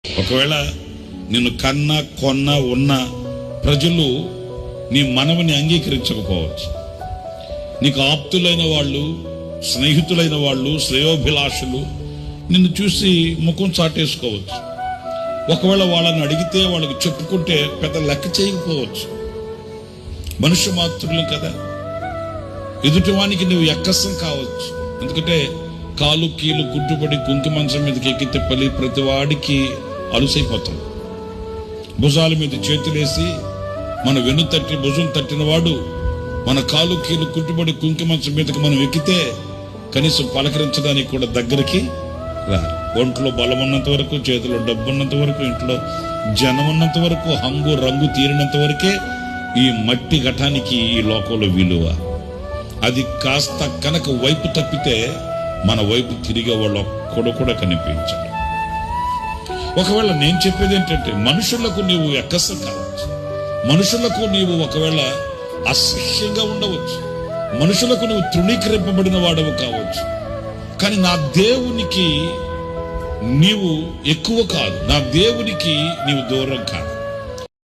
ఒకవేళ నిన్ను కన్నా కొన్న ఉన్న ప్రజలు నీ మనవిని అంగీకరించకపోవచ్చు. నీకు ఆప్తులైన వాళ్ళు, స్నేహితులైన వాళ్ళు, శ్రేయోభిలాషులు నిన్ను చూసి ముఖం చాటేసుకోవచ్చు. ఒకవేళ వాళ్ళని అడిగితే వాళ్ళకి చెప్పుకుంటే పెద్ద లెక్క చేయకపోవచ్చు. మనుష్య మాత్రులు కదా, ఎదుటివానికి నువ్వు ఎక్కసం కావచ్చు. ఎందుకంటే కాలు కీలు గుడ్డుపడి కుంకి మంచం మీదకి ఎక్కి తిప్పలి ప్రతి వాడికి అలుసైపోతాం. భుజాల మీద చేతులేసి మన వెన్ను తట్టి భుజం తట్టిన వాడు మన కాలు కీలు కుట్టుబడి కుంకి మంచం మీదకి మనం ఎక్కితే కనీసం పలకరించడానికి కూడా దగ్గరికి రారు. ఒంట్లో బలం ఉన్నంత వరకు, చేతిలో డబ్బు ఉన్నంత వరకు, ఇంట్లో జనం ఉన్నంత వరకు, హంగు రంగు తీరినంత వరకే ఈ మట్టి ఘటానికి ఈ లోకంలో విలువ. అది కాస్త కనుక వైపు తప్పితే మన వైపు తిరిగే వాళ్ళు ఒక్కడు కూడా కనిపించారు. ఒకవేళ నేను చెప్పేది ఏంటంటే, మనుషులకు నీవు ఎక్కసం కావచ్చు, మనుషులకు నీవు ఒకవేళ అసహ్యంగా ఉండవచ్చు, మనుషులకు నువ్వు తృణీకరింపబడిన వాడవు కావచ్చు. కానీ నా దేవునికి నీవు ఎక్కువ కాదు, నా దేవునికి నీవు దూరం కాదు.